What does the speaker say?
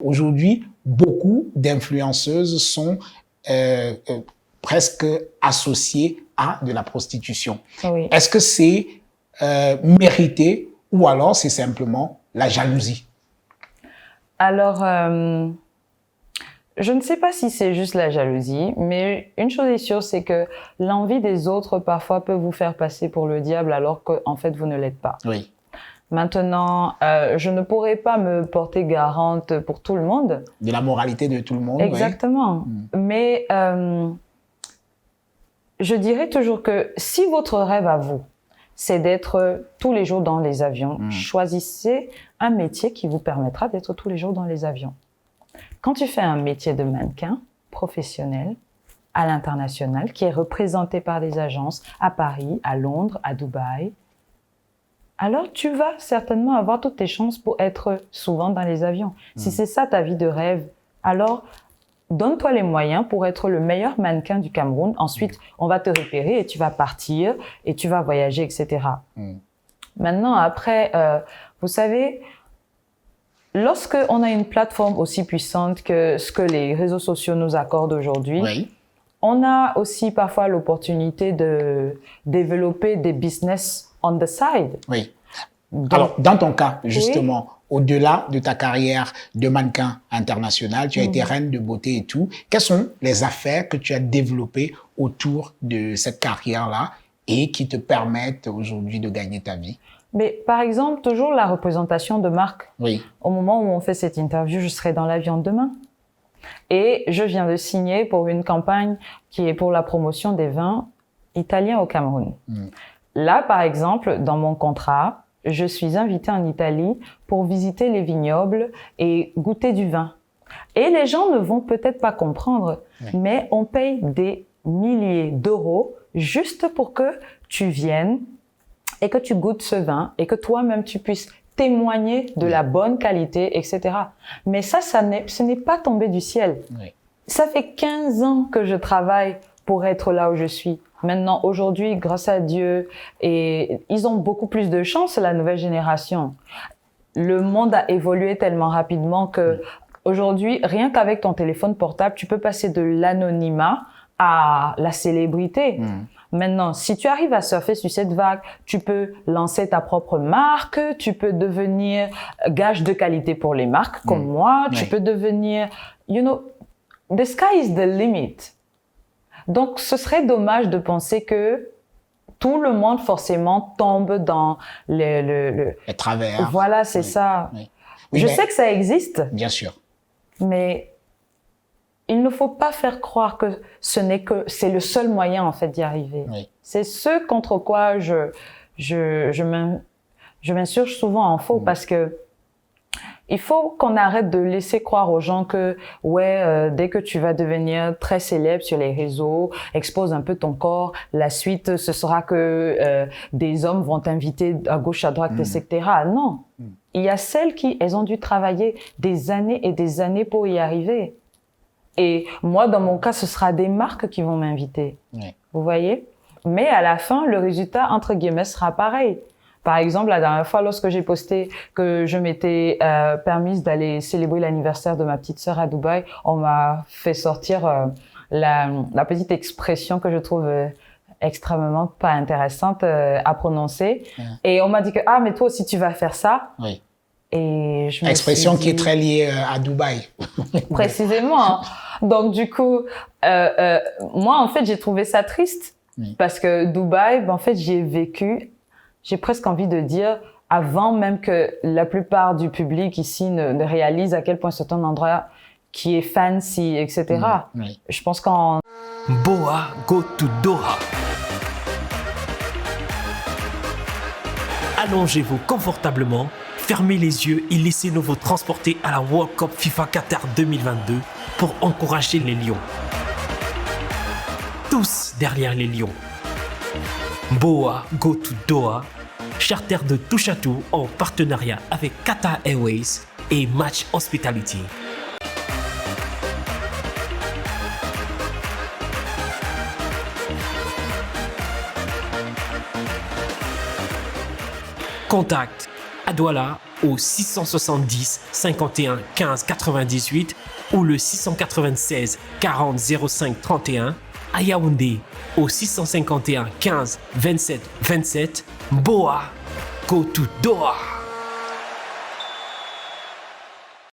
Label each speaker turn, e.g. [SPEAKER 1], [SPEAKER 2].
[SPEAKER 1] Aujourd'hui, beaucoup d'influenceuses sont presque associées à de la prostitution.
[SPEAKER 2] Oui.
[SPEAKER 1] Est-ce que c'est mérité ou alors c'est simplement la jalousie?
[SPEAKER 2] Alors, je ne sais pas si c'est juste la jalousie, mais une chose est sûre, c'est que l'envie des autres parfois peut vous faire passer pour le diable alors qu'en fait, vous ne l'êtes pas.
[SPEAKER 1] Oui.
[SPEAKER 2] Maintenant, je ne pourrais pas me porter garante pour tout le monde.
[SPEAKER 1] De la moralité de tout le monde.
[SPEAKER 2] Exactement.
[SPEAKER 1] Oui.
[SPEAKER 2] Mais je dirais toujours que si votre rêve à vous, c'est d'être tous les jours dans les avions, choisissez un métier qui vous permettra d'être tous les jours dans les avions. Quand tu fais un métier de mannequin professionnel à l'international, qui est représenté par des agences à Paris, à Londres, à Dubaï, alors tu vas certainement avoir toutes tes chances pour être souvent dans les avions. Si c'est ça ta vie de rêve, alors donne-toi les moyens pour être le meilleur mannequin du Cameroun. Ensuite, on va te repérer et tu vas partir et tu vas voyager, etc. Maintenant, après, vous savez, lorsque on a une plateforme aussi puissante que ce que les réseaux sociaux nous accordent aujourd'hui,
[SPEAKER 1] Oui.
[SPEAKER 2] on a aussi parfois l'opportunité de développer des business on the side.
[SPEAKER 1] Oui.
[SPEAKER 2] Donc,
[SPEAKER 1] alors, dans ton cas, justement, au-delà de ta carrière de mannequin international, tu as été reine de beauté et tout. Quelles sont les affaires que tu as développées autour de cette carrière-là et qui te permettent aujourd'hui de gagner ta vie?
[SPEAKER 2] Mais par exemple, toujours la représentation de marque.
[SPEAKER 1] Oui.
[SPEAKER 2] Au moment où on fait cette interview, je serai dans l'avion demain. Et je viens de signer pour une campagne qui est pour la promotion des vins italiens au Cameroun. Là, par exemple, dans mon contrat, je suis invitée en Italie pour visiter les vignobles et goûter du vin. Et les gens ne vont peut-être pas comprendre, mais on paye des milliers d'euros juste pour que tu viennes et que tu goûtes ce vin et que toi-même tu puisses témoigner de la bonne qualité, etc. Mais ça ce n'est pas tombé du ciel.
[SPEAKER 1] Oui.
[SPEAKER 2] Ça fait 15 ans que je travaille pour être là où je suis. Maintenant, aujourd'hui, grâce à Dieu, et ils ont beaucoup plus de chance, la nouvelle génération. Le monde a évolué tellement rapidement que aujourd'hui, rien qu'avec ton téléphone portable, tu peux passer de l'anonymat à la célébrité. Maintenant, si tu arrives à surfer sur cette vague, tu peux lancer ta propre marque, tu peux devenir gage de qualité pour les marques comme moi, tu peux devenir, the sky is the limit. Donc, ce serait dommage de penser que tout le monde forcément tombe dans les
[SPEAKER 1] travers.
[SPEAKER 2] Voilà, c'est ça.
[SPEAKER 1] Oui.
[SPEAKER 2] Je sais que ça existe.
[SPEAKER 1] Bien sûr.
[SPEAKER 2] Mais il ne faut pas faire croire que c'est le seul moyen en fait d'y arriver.
[SPEAKER 1] Oui.
[SPEAKER 2] C'est ce contre quoi je m'insurge souvent en faux parce que il faut qu'on arrête de laisser croire aux gens que dès que tu vas devenir très célèbre sur les réseaux, expose un peu ton corps, la suite ce sera que des hommes vont t'inviter à gauche à droite, etc. Non, il y a celles elles ont dû travailler des années et des années pour y arriver. Et moi, dans mon cas, ce sera des marques qui vont m'inviter.
[SPEAKER 1] Oui.
[SPEAKER 2] Vous voyez? Mais à la fin, le résultat, entre guillemets, sera pareil. Par exemple, la dernière fois, lorsque j'ai posté que je m'étais permise d'aller célébrer l'anniversaire de ma petite sœur à Dubaï, on m'a fait sortir la petite expression que je trouve extrêmement pas intéressante à prononcer. Et on m'a dit que, mais toi aussi, tu vas faire ça.
[SPEAKER 1] Oui.
[SPEAKER 2] Et je me
[SPEAKER 1] expression
[SPEAKER 2] suis dit,
[SPEAKER 1] qui est très liée à Dubaï.
[SPEAKER 2] Précisément. Donc, du coup, moi, en fait, j'ai trouvé ça triste parce que Dubaï, en fait, j'y ai vécu. J'ai presque envie de dire, avant même que la plupart du public ici ne réalise à quel point c'est un endroit qui est fancy, etc. Je pense qu'en...
[SPEAKER 3] Boa go to Doha. Allongez-vous confortablement, fermez les yeux et laissez-nous vous transporter à la World Cup FIFA Qatar 2022 pour encourager les Lions. Tous derrière les Lions. Boa go to Doha, charter de touche à tout en partenariat avec Qatar Airways et Match Hospitality. Contact à Douala au 670 51 15 98 ou le 696 40 05 31. À Yaoundé au 651 15 27 27. Boa, go to Doha.